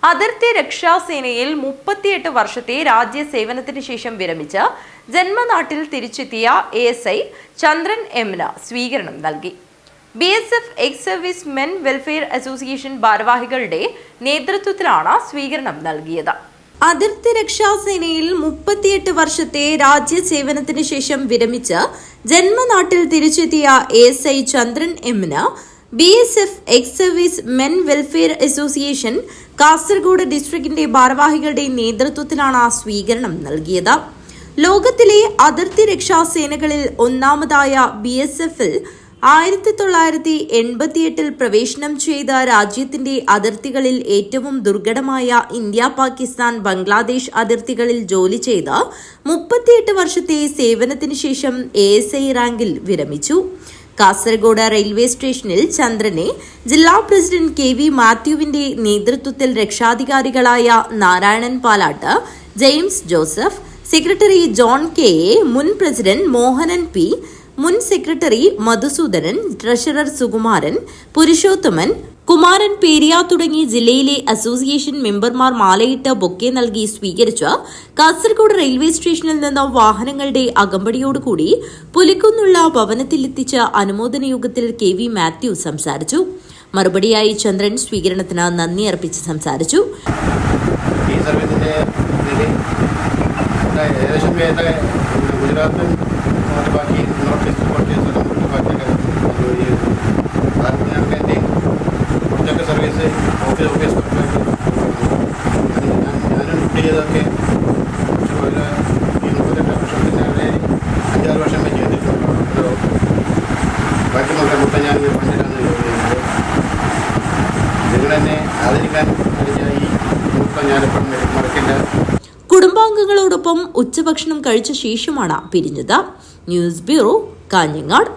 അതിർത്തി രക്ഷാസേനയിൽ 38 വർഷത്തെ രാജ്യസേവനത്തിന് ശേഷം വിരമിച്ച് ജന്മനാട്ടിൽ തിരിച്ചെത്തിയ ASI ചന്ദ്രൻ എമ്മിന് സ്വീകരണം നൽകി. BSF ex service men welfare association ഭാരവാഹികളുടെ നേതൃത്വത്തിലാണ് സ്വീകരണം നൽകിയത്. അതിർത്തി രക്ഷാസേനയിൽ 38 വർഷത്തെ രാജ്യസേവനത്തിന് ശേഷം വിരമിച്ച് ജന്മനാട്ടിൽ തിരിച്ചെത്തിയ ASI ചന്ദ്രൻ എമ്മിന് BSF ex service men welfare association Kasaragod ഡിസ്ട്രിക്റ്റിന്റെ ഭാരവാഹികളുടെ നേതൃത്വത്തിലാണ് സ്വീകരണം നൽകിയത്. ലോകത്തിലെ അതിർത്തി രക്ഷാസേനകളിൽ ഒന്നാമതായ BSFൽ 1988 പ്രവേശനം ചെയ്ത രാജ്യത്തിന്റെ അതിർത്തികളിൽ ഏറ്റവും ദുർഘടമായ ഇന്ത്യ-പാകിസ്ഥാൻ ബംഗ്ലാദേശ് അതിർത്തികളിൽ ജോലി ചെയ്ത് 38 വർഷത്തെ സേവനത്തിന് ശേഷം ASI റാങ്കിൽ വിരമിച്ചു. കാസർഗോഡ് റെയിൽവേ സ്റ്റേഷനിൽ ചന്ദ്രനെ ജില്ലാ പ്രസിഡന്റ് KV മാത്യുവിന്റെ നേതൃത്വത്തിൽ രക്ഷാധികാരികളായ Narayanan Palatt, James Joseph, secretary John KA, മുൻ പ്രസിഡന്റ് മോഹനൻ P, മുൻ സെക്രട്ടറി മധുസൂദനൻ, ട്രഷറർ സുകുമാരൻ, പുരുഷോത്തമൻ, കുമാരൻ പേരിയ തുടങ്ങി ജില്ലയിലെ അസോസിയേഷൻ മെമ്പർമാർ മാലയിട്ട് ബൊക്കെ നൽകി സ്വീകരിച്ച് കാസർഗോഡ് റെയിൽവേ സ്റ്റേഷനിൽ നിന്ന് വാഹനങ്ങളുടെ അകമ്പടിയോടുകൂടി പുലിക്കുന്നുള്ള ഭവനത്തിലെത്തിച്ച അനുമോദന യോഗത്തിൽ KV മാത്യു സംസാരിച്ചു. മറുപടിയായി ചന്ദ്രൻ സ്വീകരണത്തിന് നന്ദി അർപ്പിച്ച് സംസാരിച്ചു. സർവീസ് ഓഫീസ് ഞാനും ചെയ്തതൊക്കെ ഒരു 38 വർഷത്തിൻ്റെ 5-6 വർഷം വെച്ച് ചെയ്തിട്ടുണ്ടോ ബാക്കി മൊത്തം ഞാൻ പണ്ടിട്ടാണ് ജോലി ചെയ്യുന്നത്. നിങ്ങൾ തന്നെ ആദരിക്കാൻ കഴിഞ്ഞ ഈ മൊത്തം ഞാനിപ്പം മറക്കില്ല. കുടുംബാംഗങ്ങളോടൊപ്പം ഉച്ചഭക്ഷണം കഴിച്ച ശേഷമാണ് പിരിഞ്ഞത്. News bureau, Kanhangad.